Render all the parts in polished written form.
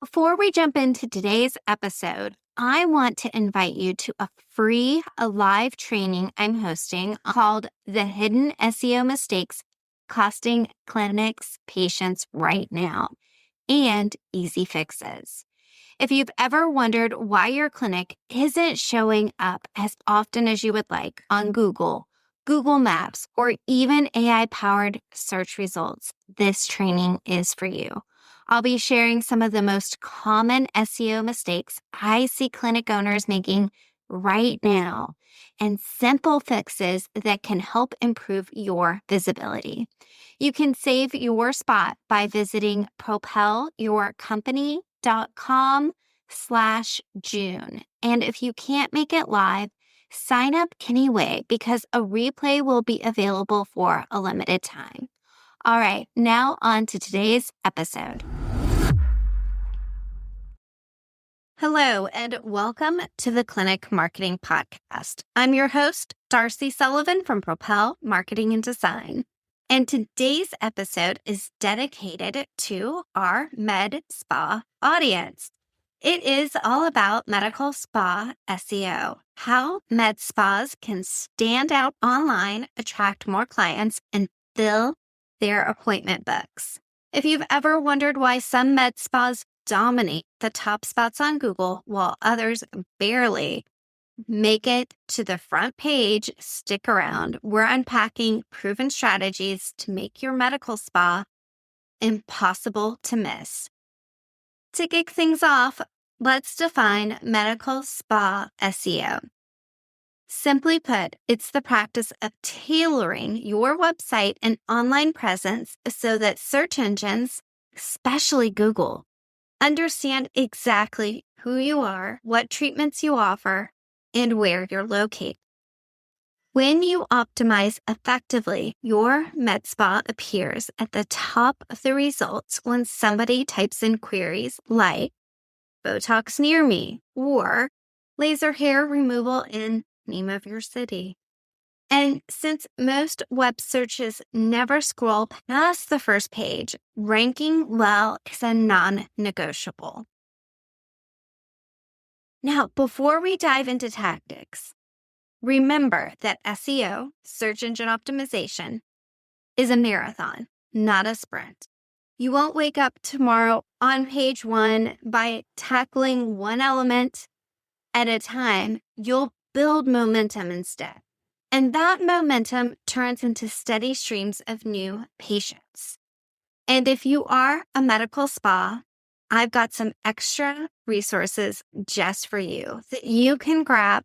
Before we jump into today's episode, I want to invite you to a live training I'm hosting called The Hidden SEO Mistakes Costing Clinics Patients Right Now and Easy Fixes. If you've ever wondered why your clinic isn't showing up as often as you would like on Google, Google Maps, or even AI-powered search results, this training is for you. I'll be sharing some of the most common SEO mistakes I see clinic owners making right now and simple fixes that can help improve your visibility. You can save your spot by visiting propelyourcompany.com/June. And if you can't make it live, sign up anyway because a replay will be available for a limited time. All right, now on to today's episode. Hello, and welcome to the Clinic Marketing Podcast. I'm your host, Darcy Sullivan from Propel Marketing and Design. And today's episode is dedicated to our MedSpa audience. It is all about medical spa SEO, how med spas can stand out online, attract more clients, and fill their appointment books. If you've ever wondered why some med spas dominate the top spots on Google while others barely make it to the front page, stick around. We're unpacking proven strategies to make your medical spa impossible to miss. To kick things off, let's define medical spa SEO. Simply put, it's the practice of tailoring your website and online presence so that search engines, especially Google, understand exactly who you are, what treatments you offer, and where you're located. When you optimize effectively, your med spa appears at the top of the results when somebody types in queries like Botox near me or laser hair removal in name of your city. And since most web searches never scroll past the first page, ranking well is a non-negotiable. Now, before we dive into tactics, remember that SEO, search engine optimization, is a marathon, not a sprint. You won't wake up tomorrow on page one by tackling one element at a time. You'll build momentum instead. And that momentum turns into steady streams of new patients. And if you are a medical spa, I've got some extra resources just for you that you can grab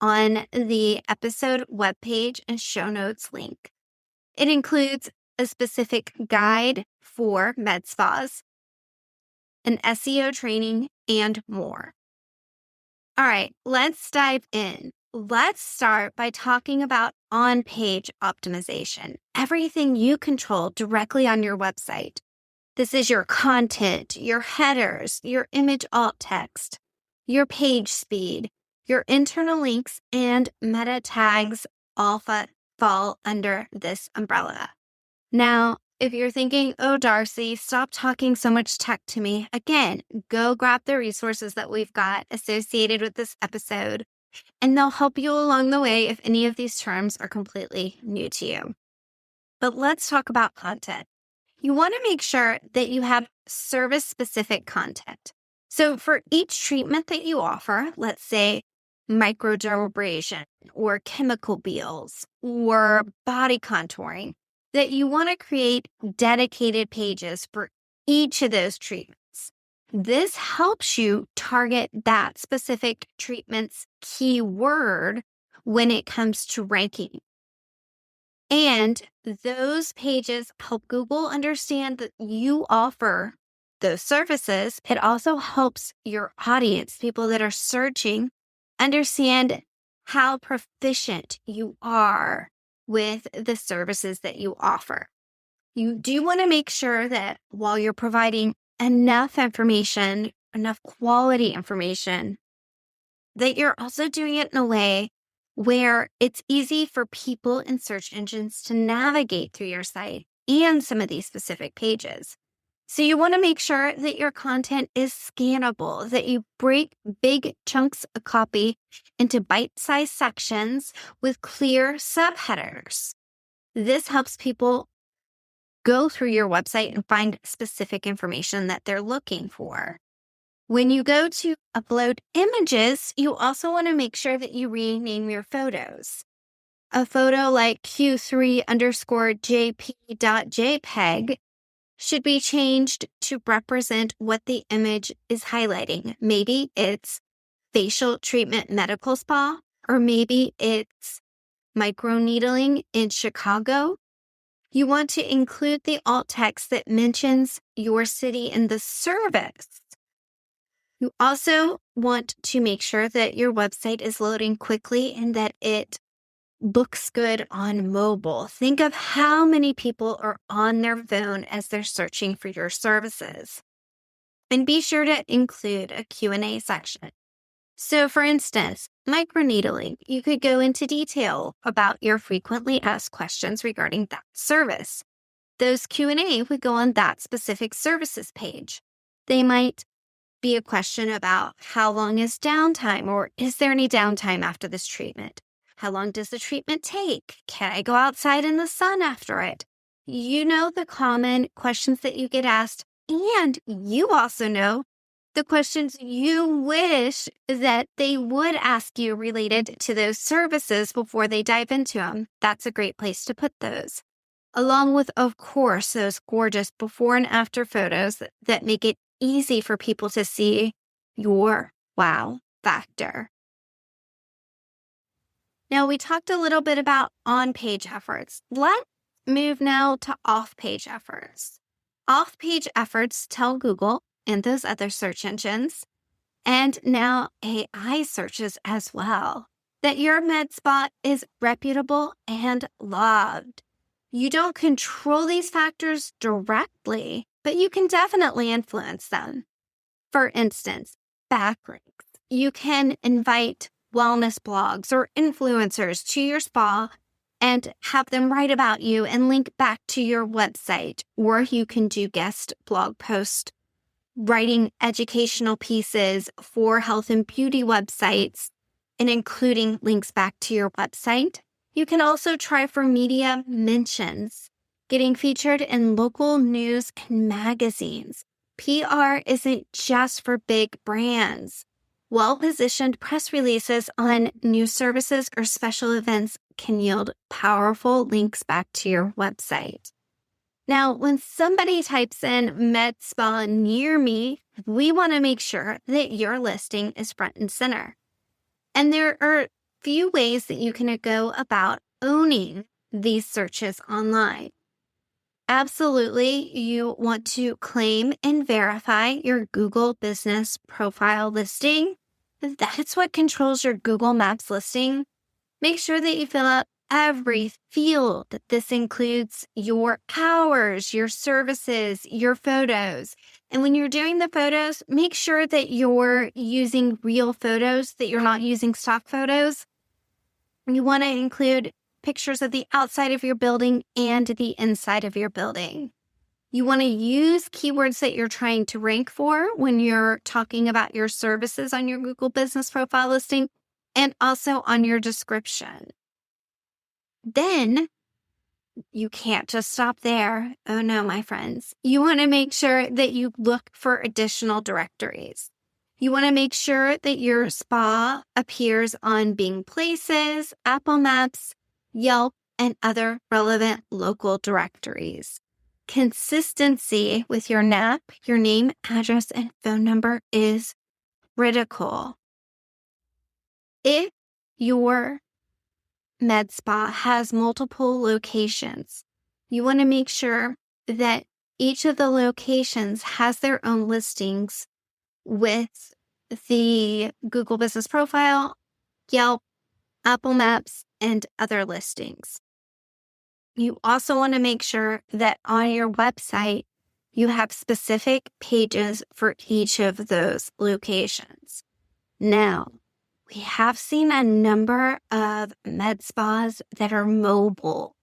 on the episode webpage and show notes link. It includes a specific guide for med spas, an SEO training, and more. All right, let's dive in. Let's start by talking about on-page optimization, everything you control directly on your website. This is your content, your headers, your image alt text, your page speed, your internal links, and meta tags all fall under this umbrella. Now, if you're thinking, oh, Darcy, stop talking so much tech to me, again, go grab the resources that we've got associated with this episode, and they'll help you along the way if any of these terms are completely new to you. But let's talk about content. You want to make sure that you have service-specific content. So for each treatment that you offer, let's say microdermabrasion or chemical peels or body contouring, that you want to create dedicated pages for each of those treatments. This helps you target that specific treatment's keyword when it comes to ranking. And those pages help Google understand that you offer those services. It also helps your audience, people that are searching, understand how proficient you are with the services that you offer. You do want to make sure that while you're providing enough information, enough quality information, that you're also doing it in a way where it's easy for people in search engines to navigate through your site and some of these specific pages. So you want to make sure that your content is scannable, that you break big chunks of copy into bite-sized sections with clear subheaders. This helps people go through your website and find specific information that they're looking for. When you go to upload images, you also want to make sure that you rename your photos. A photo like Q3_JP.jpg should be changed to represent what the image is highlighting. Maybe it's facial treatment medical spa, or maybe it's microneedling in Chicago. You want to include the alt text that mentions your city and the service. You also want to make sure that your website is loading quickly and that it looks good on mobile. Think of how many people are on their phone as they're searching for your services. And be sure to include a Q&A section. So for instance, microneedling, you could go into detail about your frequently asked questions regarding that service. Those Q&A would go on that specific services page. They might be a question about how long is downtime, or is there any downtime after this treatment? How long does the treatment take? Can I go outside in the sun after it? You know the common questions that you get asked, and you also know the questions you wish that they would ask you related to those services before they dive into them. That's a great place to put those. Along with, of course, those gorgeous before and after photos that make it easy for people to see your wow factor. Now, we talked a little bit about on-page efforts. Let's move now to off-page efforts. Off-page efforts tell Google and those other search engines, and now AI searches as well, that your MedSpa is reputable and loved. You don't control these factors directly, but you can definitely influence them. For instance, backlinks. You can invite wellness blogs or influencers to your spa and have them write about you and link back to your website. Or you can do guest blog posts, writing educational pieces for health and beauty websites and including links back to your website. You can also try for media mentions, getting featured in local news and magazines. PR isn't just for big brands. Well-positioned press releases on new services or special events can yield powerful links back to your website. Now, when somebody types in med spa near me, we want to make sure that your listing is front and center. And there are few ways that you can go about owning these searches online. Absolutely, you want to claim and verify your Google business profile listing. That's what controls your Google Maps listing. Make sure that you fill out every field. This includes your hours, your services, your photos. And when you're doing the photos, make sure that you're using real photos, that you're not using stock photos. You want to include pictures of the outside of your building and the inside of your building. You want to use keywords that you're trying to rank for when you're talking about your services on your Google business profile listing and also on your description. Then you can't just stop there. Oh no, my friends. You want to make sure that you look for additional directories. You want to make sure that your spa appears on Bing Places, Apple Maps, Yelp, and other relevant local directories. Consistency with your NAP, your name, address, and phone number is critical. If your med spa has multiple locations, you want to make sure that each of the locations has their own listings with the Google Business Profile, Yelp, Apple Maps, and other listings. You also want to make sure that on your website, you have specific pages for each of those locations. Now, we have seen a number of med spas that are mobile.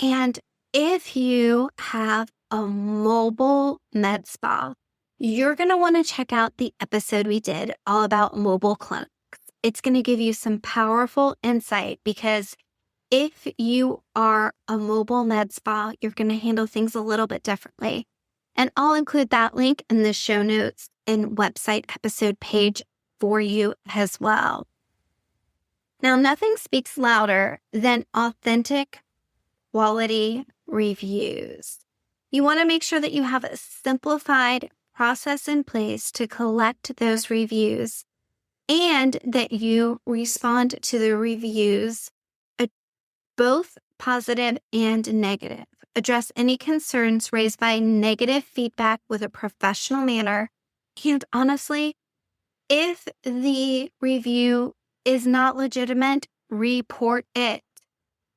And if you have a mobile med spa, you're going to want to check out the episode we did all about mobile clinics. It's going to give you some powerful insight because if you are a mobile med spa, you're going to handle things a little bit differently. And I'll include that link in the show notes and website episode page for you as well. Now, nothing speaks louder than authentic quality reviews. You want to make sure that you have a simplified process in place to collect those reviews and that you respond to the reviews, both positive and negative. Address any concerns raised by negative feedback with a professional manner. And honestly, if the review is not legitimate, report it.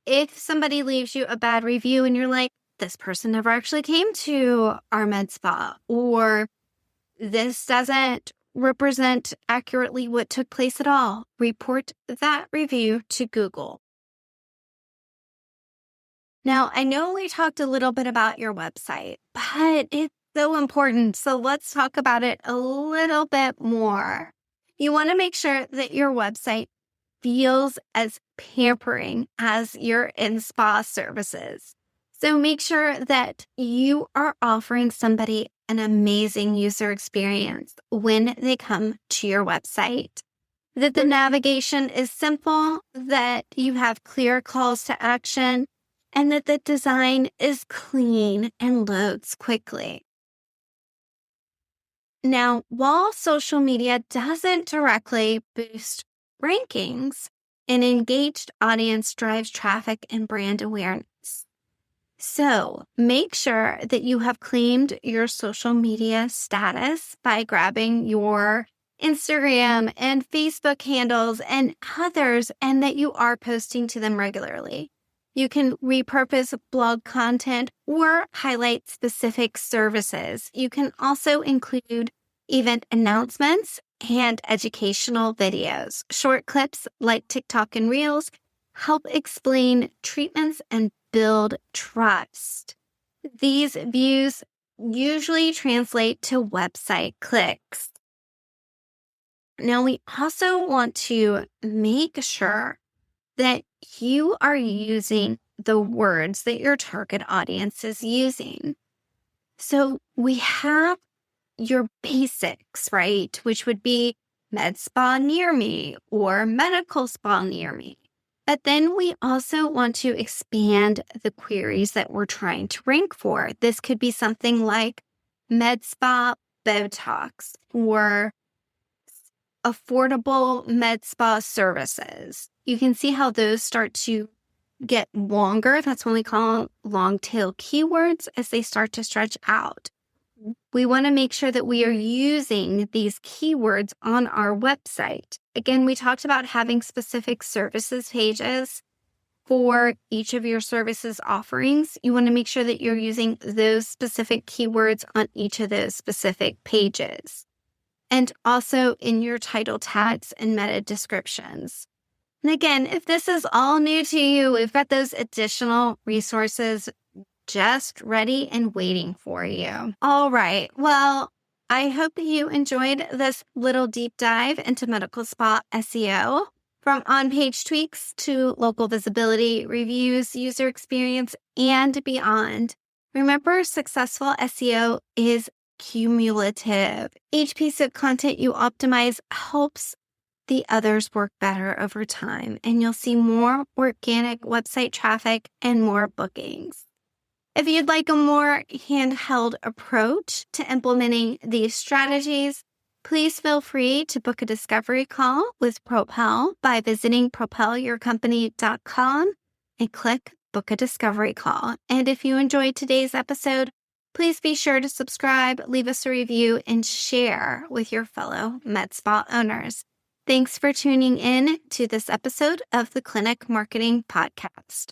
If somebody leaves you a bad review and you're like, this person never actually came to our med spa, or this doesn't represent accurately what took place at all, report that review to Google. Now, I know we talked a little bit about your website, but it's so important. So let's talk about it a little bit more. You want to make sure that your website feels as pampering as your in-spa services. So make sure that you are offering somebody an amazing user experience when they come to your website. That the navigation is simple, that you have clear calls to action, and that the design is clean and loads quickly. Now, while social media doesn't directly boost rankings, an engaged audience drives traffic and brand awareness. So make sure that you have claimed your social media status by grabbing your Instagram and Facebook handles and others, and that you are posting to them regularly. You can repurpose blog content or highlight specific services. You can also include event announcements and educational videos. Short clips like TikTok and Reels help explain treatments and build trust. These views usually translate to website clicks. Now, we also want to make sure that you are using the words that your target audience is using. So we have your basics, right? Which would be med spa near me or medical spa near me. But then we also want to expand the queries that we're trying to rank for. This could be something like med spa Botox or affordable med spa services. You can see how those start to get longer. That's when we call long tail keywords as they start to stretch out. We want to make sure that we are using these keywords on our website. Again, we talked about having specific services pages for each of your services offerings. You want to make sure that you're using those specific keywords on each of those specific pages. And also in your title tags and meta descriptions. And again, if this is all new to you, we've got those additional resources just ready and waiting for you. All right. Well, I hope you enjoyed this little deep dive into medical spa SEO, from on-page tweaks to local visibility, reviews, user experience, and beyond. Remember, successful SEO is cumulative. Each piece of content you optimize helps the others work better over time, and you'll see more organic website traffic and more bookings. If you'd like a more handheld approach to implementing these strategies, please feel free to book a discovery call with Propel by visiting propelyourcompany.com and click Book a Discovery Call. And if you enjoyed today's episode, please be sure to subscribe, leave us a review, and share with your fellow med spa owners. Thanks for tuning in to this episode of the Clinic Marketing Podcast.